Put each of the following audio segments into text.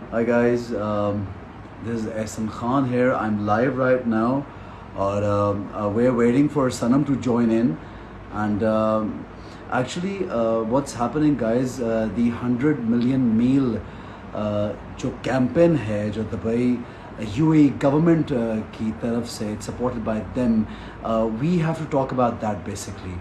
Hi guys, this is Ehsan Khan here. I'm live right now, or we're waiting for Sanam to join in. And actually, what's happening, guys? The 100 million meal जो campaign है, जो Dubai UAE government की तरफ से, it's supported by them. We have to talk about that basically.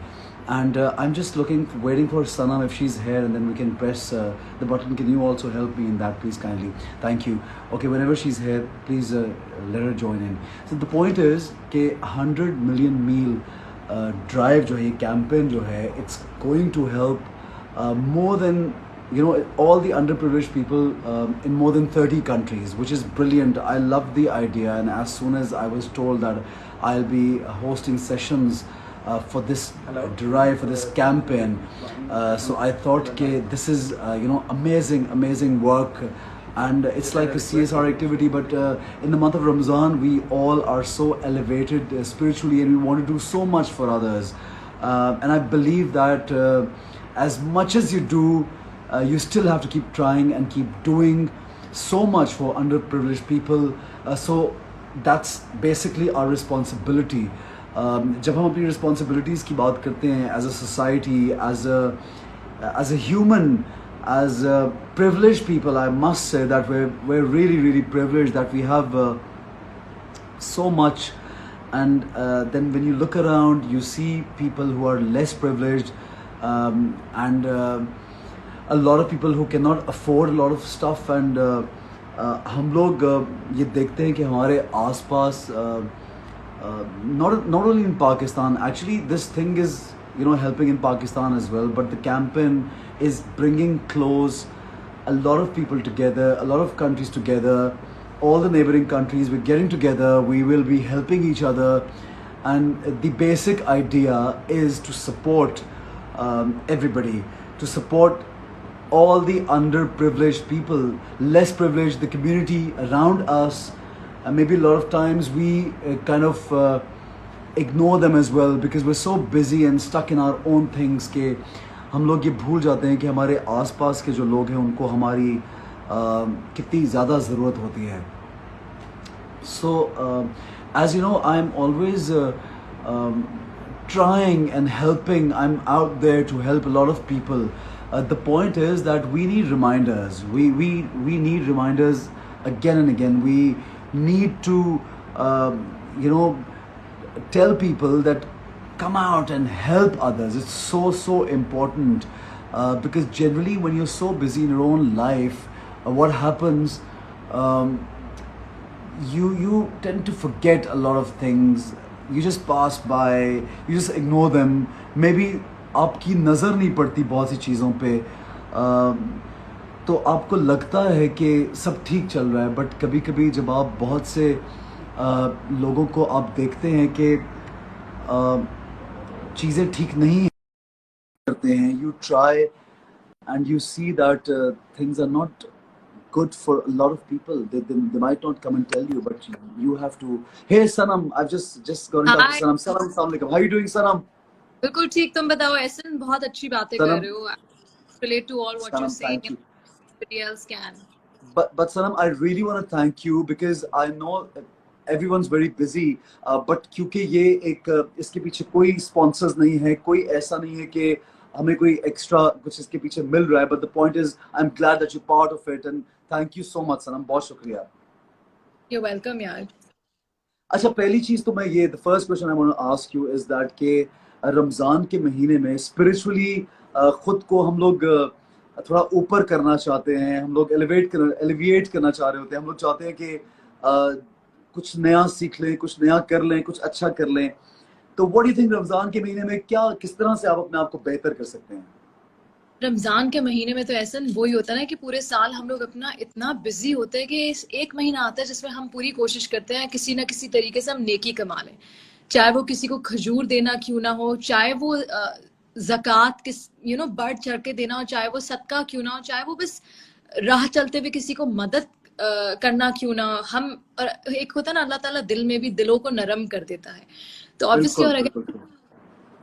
And I'm just waiting for Sanam if she's here, and then we can press the button. Can you also help me in that, please, kindly? Thank you. Okay, whenever she's here, please let her join in. So the point is कि 100 million meal drive जो है, campaign जो है, it's going to help more than all the underprivileged people in more than 30 countries, which is brilliant. I love the idea, and as soon as I was told that I'll be hosting sessions for this drive, for this campaign, so I thought okay, this is amazing work, and it's like a CSR activity, but in the month of Ramzan we all are so elevated spiritually, and we want to do so much for others, and I believe that as much as you do, you still have to keep trying and keep doing so much for underprivileged people. So that's basically our responsibility. जब हम अपनी responsibilities की बात करते हैं as a society, as a human, as privileged people, I must say that we're really privileged that we have so much. And then when you look around, you see people who are less privileged, and a lot of people who cannot afford a lot of stuff, and हम लोग ये देखते हैं कि हमारे आसपास not only in Pakistan, actually this thing is helping in Pakistan as well, but the campaign is bringing close a lot of people together, a lot of countries together, all the neighboring countries. We're getting together, we will be helping each other, and the basic idea is to support everybody, to support all the underprivileged people, less privileged, the community around us. And maybe a lot of times we kind of ignore them as well, because we're so busy and stuck in our own things कि हम लोग ये भूल जाते हैं कि हमारे आसपास के जो लोग हैं उनको हमारी कितनी ज़्यादा ज़रूरत होती है. So as you know, I'm always trying and helping. I'm out there to help a lot of people. The point is that we need reminders. We need reminders again and again. We need to tell people that come out and help others. It's so important, because generally when you're so busy in your own life, what happens, you tend to forget a lot of things. You just pass by, you just ignore them. Maybe आपकी नज़र नहीं पड़ती बहुत सी चीज़ों पे, तो आपको लगता है कि सब ठीक चल रहा है, बट कभी कभी जब आप बहुत से लोगों को आप देखते हैं कि चीज़ें ठीक नहीं करते हैं, you try and you see that things are not good for a lot of people. They might not come and tell you, but you have to. Hey Sanam, I've just got in touch with Sanam. Sanam, Assalamu alaikum. How are you doing, Sanam? बिल्कुल ठीक. तुम बताओ एहसन, बहुत अच्छी बातें कर रहे हो. Relate to all what Sanam, you're saying. thank you. Nobody else can. But Sanam, I really want to thank you, because I know everyone's very busy, but क्योंकि ये एक इसके पीछे कोई sponsors नहीं है, कोई ऐसा नहीं है कि हमें कोई extra कुछ इसके पीछे मिल रहा है, but the point is I'm glad that you're part of it, and thank you so much Sanam, बहुत शुक्रिया. You're welcome यार. अच्छा, पहली चीज तो मैं ये the first question I want to ask you is that कि रमज़ान के महीने में spiritually खुद को हम लोग थोड़ा ऊपर करना चाहते हैं, हम लोग एलिवेट करना चाह रहे होते हैं, हम लोग चाहते हैं कि कुछ नया सीख लें, कुछ नया कर लें, कुछ अच्छा कर लें. तो what do you think Ramzan के महीने में किस तरह से आप अपने आप को बेहतर कर सकते हैं? रमजान के महीने में तो ऐसा वही होता है ना कि पूरे साल हम लोग अपना इतना बिजी होते हैं कि एक महीना आता है जिसमें हम पूरी कोशिश करते हैं किसी ना किसी तरीके से हम नेकी कमा लें, चाहे वो किसी को खजूर देना क्यों ना हो, चाहे वो ज़कात बढ़ चढ़ के देना हो, चाहे वो सदका क्यों ना हो, चाहे वो बस राह चलते हुए किसी को मदद करना क्यों ना हो. हम एक होता है ना, अल्लाह ताला दिल में भी दिलों को नरम कर देता है. तो ऑब्वियसली, और अगर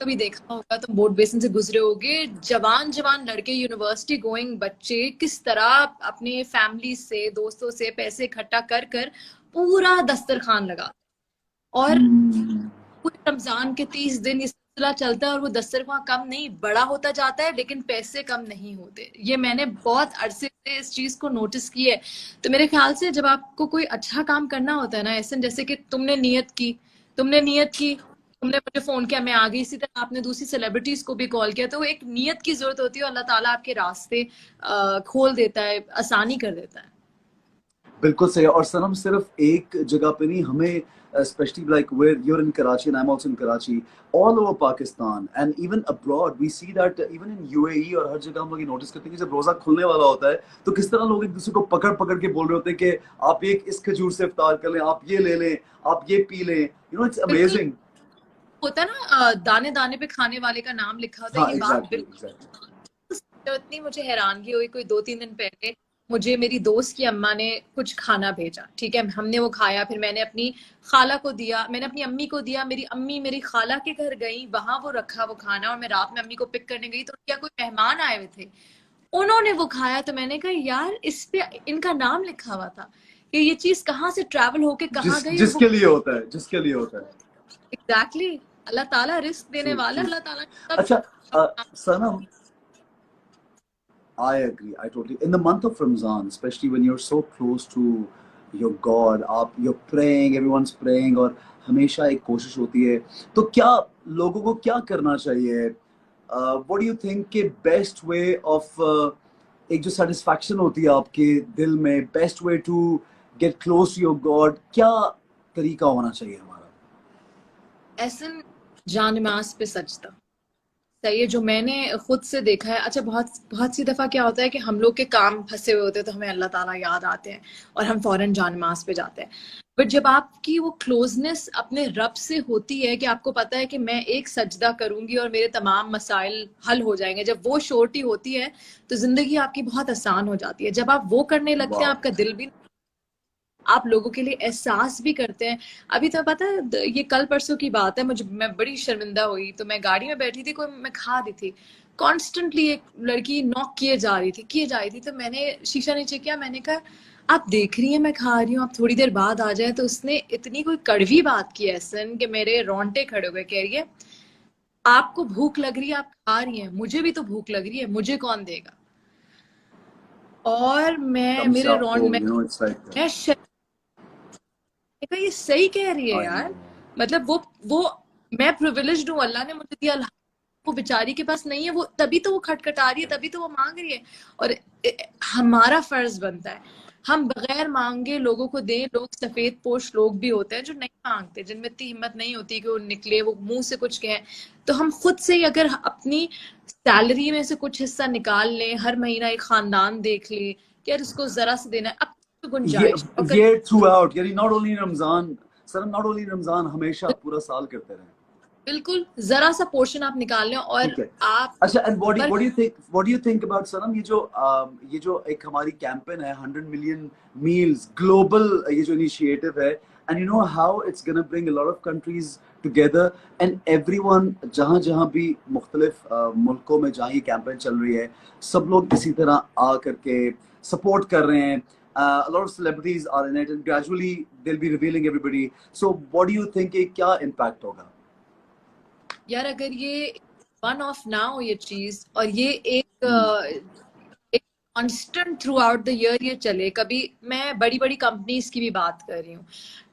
कभी देखा होगा, तुम बोर्ड बेसिन से गुजरे होगे, जवान जवान लड़के, यूनिवर्सिटी गोइंग बच्चे किस तरह अपने फैमिली से, दोस्तों से पैसे इकट्ठा कर कर पूरा दस्तरखान लगा, और पूरे रमजान के 30 दिन ये सिलसिला चलता है और वो दस्तरखान कम नहीं बड़ा होता जाता है, लेकिन पैसे कम नहीं होते. ये मैंने बहुत अरसे से इस चीज को नोटिस की है. तो मेरे ख्याल से जब आपको कोई अच्छा काम करना होता है ना, ऐसे जैसे कि तुमने नियत की, तुमने मुझे फोन किया, मैं आ गई, इसी तरह आपने दूसरी सेलिब्रिटीज को भी कॉल किया, तो एक नियत की जरूरत होती है, अल्लाह ताला आपके रास्ते खोल देता है, आसानी कर देता है. बिल्कुल सही. और सनम सिर्फ एक जगह पे नहीं, हमें especially like where you're in Karachi and I'm also in Karachi, all over Pakistan and even abroad we see that even in UAE और हर जगह हम लोग ये नोटिस करते हैं कि जब रोजा खुलने वाला होता है तो किस तरह लोग एक दूसरे को पकड़ पकड़ के बोल रहे होते हैं कि आप ये इस खजूर से इफ्तार कर लें, आप ये ले लें, आप ये पी लें. You know, it's amazing. होता है ना, दाने दाने पे खाने वाले का नाम लिखा होता है. हाँ, ये बात exactly, बिल्कुल exactly. तो इतनी मुझे हैरानगी हुई, कोई 2-3 दिन पहले मुझे मेरी दोस्त की अम्मा ने कुछ खाना भेजा, ठीक है, हमने वो खाया, फिर मैंने अपनी खाला को दिया, मैंने अपनी अम्मी को दिया, मेरी अम्मी मेरी खाला के घर गई, वहां वो रखा वो खाना, और मैं रात में अम्मी को पिक करने गई तो क्या कोई मेहमान आए हुए थे, उन्होंने वो खाया, तो मैंने कहा यार इस पे इनका नाम लिखा हुआ था कि ये चीज कहाँ से ट्रैवल होके कहाँ गई. जिसके लिए होता है, जिसके लिए होता है. एग्जैक्टली. अल्लाह ताला रिस्क देने वाला, अल्लाह ताला. अच्छा, सनम, I agree. I totally. In the month of Ramzan, especially when you're so close to your God, you're praying, everyone's praying, और हमेशा एक कोशिश होती है. तो क्या लोगों को क्या करना चाहिए? What do you think के best way of एक जो satisfaction होती है आपके दिल में, best way to get close to your God, क्या तरीका होना चाहिए हमारा? ऐसन जानमाज पे सजदा सही है, जो मैंने खुद से देखा है. अच्छा, बहुत बहुत सी दफा क्या होता है कि हम लोग के काम फंसे हुए होते हैं तो हमें अल्लाह ताला याद आते हैं और हम फौरन जानमाज पे जाते हैं. बट जब आपकी वो क्लोजनेस अपने रब से होती है कि आपको पता है कि मैं एक सजदा करूंगी और मेरे तमाम मसाइल हल हो जाएंगे, जब वो श्योरिटी होती है तो जिंदगी आपकी बहुत आसान हो जाती है. जब आप वो करने लगते हैं, आपका दिल भी, आप लोगों के लिए एहसास भी करते हैं. अभी तो पता है, ये कल परसों की बात है, मैं बड़ी शर्मिंदा हुई. तो मैं गाड़ी में बैठी थी, मैं खा रही थी, कॉन्स्टेंटली एक लड़की नॉक किए जा रही थी. तो मैंने शीशा नीचे किया, मैंने कहा आप देख रही हैं मैं खा रही हूँ, आप थोड़ी देर बाद आ जाए. तो उसने इतनी कोई कड़वी बात की ऐसन कि मेरे रोंगटे खड़े हो गए. कह रही है आपको भूख लग रही है, आप खा रही हैं, मुझे भी तो भूख लग रही है, मुझे कौन देगा. और मैं मेरे रोंग में मैं ये सही कह रही है यार. मतलब वो मैं प्रिविलेज्ड हूँ, अल्लाह ने मुझे दिया, वो बेचारी के पास नहीं है, वो तभी तो वो खटखटा रही है, तभी तो वो मांग रही है. और हमारा फर्ज बनता है हम बगैर मांगे लोगों को दें. लोग सफेद पोश लोग भी होते हैं जो नहीं मांगते, जिनमें इतनी हिम्मत नहीं होती कि वो निकले, वो मुंह से कुछ कहें. तो हम खुद से ही अगर अपनी सैलरी में से कुछ हिस्सा निकाल लें, हर महीना एक खानदान देख ले कि यार इसको जरा से देना है, अब तो गुंजाइश. ये थ्रू आउट, यानी not only Ramzan, sir not only Ramzan, हमेशा पूरा साल करते रहे. बिल्कुल, जरा सा पोर्शन आप निकाल लें और आप. अच्छा, and what do you think about Sanam, ये जो एक हमारी कैंपेन है 100 मिलियन मील्स ग्लोबल, ये जो इनिशिएटिव है, and you know how it's gonna bring a lot of countries together and everyone, जहां जहां भी मुख्तलिफ मुल्कों में जहां ये कैंपेन चल रही है, सब लोग इसी तरह आ करके सपोर्ट कर रहे हैं. A lot of celebrities are in it and gradually they'll be revealing everybody. So what do you think क्या impact होगा? यार अगर ये वन ऑफ ना हो ये चीज, और ये एक constant through out the year ये चले. कभी मैं बड़ी बड़ी कंपनीज की भी बात कर रही हूँ,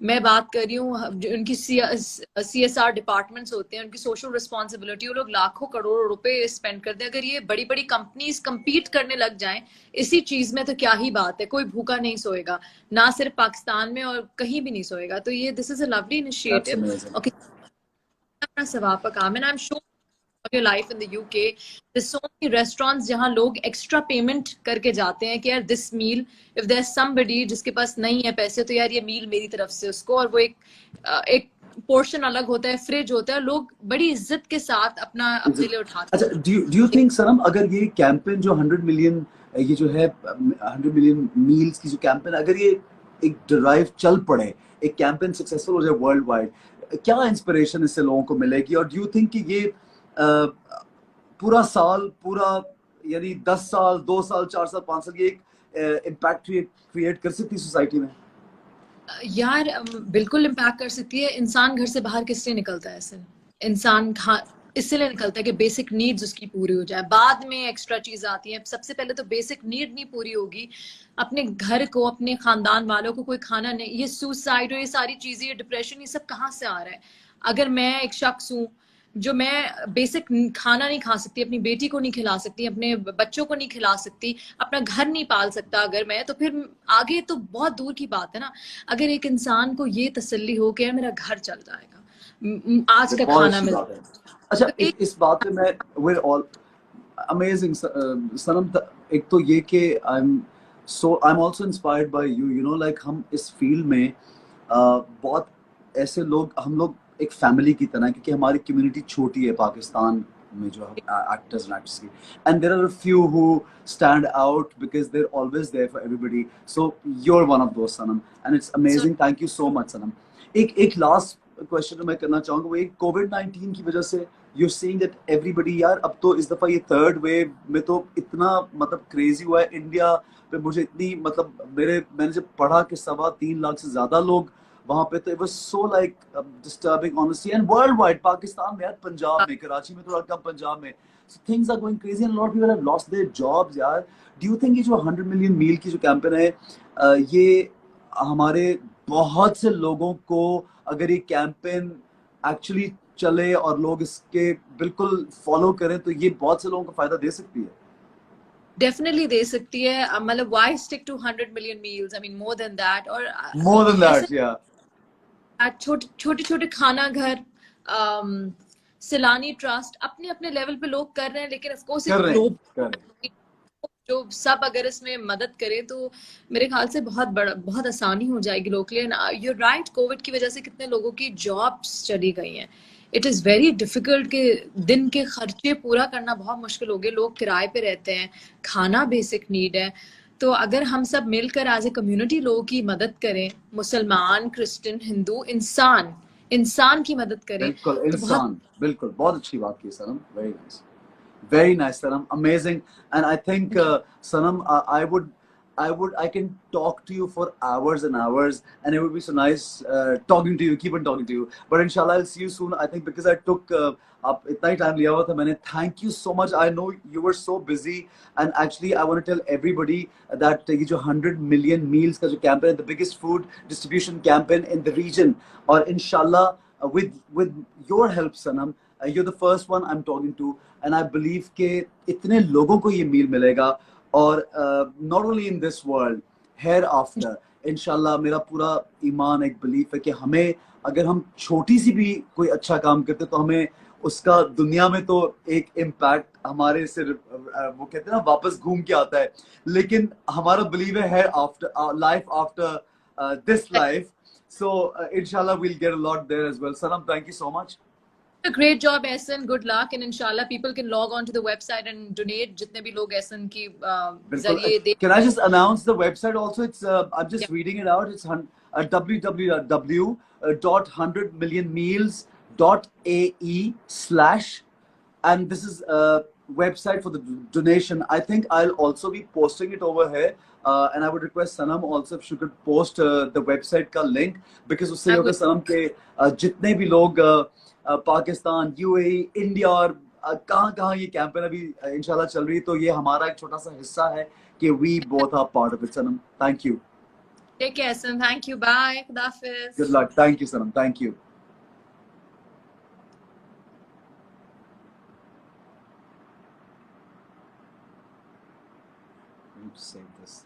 मैं बात कर रही हूँ उनकी CSR डिपार्टमेंट्स होते हैं, उनकी सोशल रिस्पॉन्सिबिलिटी, वो लोग लाखों करोड़ों रुपए स्पेंड करते हैं. अगर ये बड़ी बड़ी कंपनीज कम्पीट करने लग जाएं इसी चीज में तो क्या ही बात है, कोई भूखा नहीं सोएगा, ना सिर्फ पाकिस्तान में और कहीं भी नहीं सोएगा. तो ये this is a lovely initiative. Okay, सवाब का काम है. I am sure your life in the UK, there's so many restaurants जहाँ लोग extra payment करके जाते हैं कि यार this meal, if there's somebody जिसके पास नहीं है पैसे, तो यार ये meal मेरी तरफ से उसको. और वो एक पोर्शन अलग होता है, फ्रिज होता है, लोग बड़ी इज्जत के साथ अपने लिए उठाते हैं. अच्छा, do you think सनम, अगर ये कैंपेन जो 100 मिलियन, ये जो है 100 मिलियन मील्स की जो कैंपेन, अगर ये एक ड्राइव चल पड़े, एक कैंपेन सक्सेसफुल हो जाए वर्ल्ड वाइड, क्या इंस्पिरेशन इससे लोगों को मिलेगी? और डू यू थिंक कि ये पूरा साल पूरा यानी 10 साल 2 साल 4 साल 5 साल ये एक इम्पैक्ट क्रिएट कर सकती है सोसाइटी में? यार बिल्कुल इम्पैक्ट कर सकती है. इंसान घर से बाहर किस लिए निकलता है ऐसे? इंसान इसलिए निकलता है कि बेसिक नीड्स उसकी पूरी हो जाए. बाद में एक्स्ट्रा चीज आती है. सबसे पहले तो बेसिक नीड नहीं पूरी होगी, अपने घर को, अपने खानदान वालों को कोई खाना नहीं, ये सुसाइड और ये सारी चीजें, ये डिप्रेशन, ये सब कहाँ से आ रहा है? अगर मैं एक शख्स हूँ जो मैं बेसिक खाना नहीं खा सकती, अपनी बेटी को नहीं खिला सकती, अपने बच्चों को नहीं खिला सकती, अपना घर नहीं पाल सकता अगर मैं, तो फिर आगे तो बहुत दूर की बात है ना. अगर एक इंसान को ये तसल्ली हो कि यार मेरा घर चल जाएगा, आज का बहुत खाना अच्छी मिल, बात है. अच्छा, तो एक इस बात पे मैं we're all amazing सनम. एक तो ये कि I'm also inspired by you, you know, like हम इस फील्ड में बहुत ऐसे लोग, हम लोग एक फैमिली की तरह, क्योंकि हमारी कम्युनिटी छोटी है पाकिस्तान में जो एक्टर्स एंड एक्ट्रेस की, and there are few who stand out because they are always there for everybody. So you are one of those Sanam, and it's amazing. Thank you so much Sanam. एक last question मैं करना चाहूंगा, वो एक कोविड-19 की वजह से यू सीइंग दैट एवरीबॉडी, यार अब तो इस दफा ये थर्ड वेव में तो इतना मतलब क्रेजी हुआ है इंडिया पे. मुझे इतनी मतलब मैंने जब पढ़ा कि 3.25 लाख से ज्यादा लोग वहां पे, तो it was so like disturbing honestly. And world wide, Pakistan में यार, पंजाब में, कराची में थोड़ा कम, पंजाब में things are going crazy and lot of people have lost their jobs. यार, डू यू थिंक ये जो 100 मिलियन मील की जो कैंपेन है, ये हमारे बहुत से लोगों को, अगर ये कैंपेन एक्चुअली चले और लोग इसके बिल्कुल फॉलो करें, तो ये बहुत से लोगों को फायदा दे सकती है? डेफिनेटली दे सकती है. मतलब why stick to 100 million meals? I mean more than that. और मोर देन ऐसे दैट, या छोटे छोटे खाना घर, सैलानी ट्रस्ट, अपने अपने लेवल पे लोग कर रहे हैं, लेकिन ऑफ कोर्स कर एक रहे हैं, कर रहे हैं. ग्लोबल जो सब अगर इसमें मदद करे तो मेरे ख्याल से बहुत आसानी हो जाएगी लोग के लिए. यू राइट, कोविड की वजह से कितने लोगों की जॉब्स चली गई हैं. इट इज़ वेरी डिफिकल्ट कि दिन के खर्चे पूरा करना बहुत मुश्किल हो गए. लोग किराए पे रहते हैं, खाना बेसिक नीड है. तो अगर हम सब मिलकर एज ए कम्युनिटी लोगों की मदद करें, मुसलमान, क्रिश्चियन, हिंदू, इंसान की मदद करें, बिल्कुल तो बहुत. इंसान, बिल्कुल बहुत अच्छी बात की Sanam. Very nice, very nice Sanam, amazing. And I think Sanam, I can talk to you for hours and hours, and it would be so nice talking to you, keep on talking to you. But inshallah I'll see you soon. I think because I took up itna hi time liya hua tha maine. Thank you so much. I know you were so busy, and actually I want to tell everybody that ye jo 100 million meals ka jo campaign, the biggest food distribution campaign in the region, or inshallah with your help Sanam, you're the first one I'm talking to, and I believe कि इतने लोगों को ये मील मिलेगा, और not only in this world, hereafter इंशाल्लाह. मेरा पूरा ईमान, एक बिलीफ है कि हमें, अगर हम छोटी सी भी कोई अच्छा काम करते तो हमें उसका दुनिया में तो एक इम्पैक्ट हमारे से वो कहते हैं ना, वापस घूम के आता है. लेकिन हमारा बिलीव है here after life, after this life. So inshallah we'll get a lot there as well. Sanam, thank you so much. A great job Ehsan, good luck, and inshallah people can log on to the website and donate जितने भी लोग Ehsan की जरिए दे. Can I just announce the website also? It's I'm just Yeah. reading it out. It's www.100millionmeals.ae/ and this is a website for the donation. I think I'll also be posting it over here. And I would request Sanam also if she could post the website ka link, because उससे I होगा will. Sanam के जितने भी लोग Pakistan, UAE, India और कहाँ कहाँ ये कैंपेन अभी इंशाल्लाह चल रही है, तो ये हमारा एक छोटा सा हिस्सा है कि we both are part of it. Sanam, thank you. Take care Ehsan, thank you, bye, Khuda Good Hafiz. luck. Thank you Sanam. Thank you. Let me save this.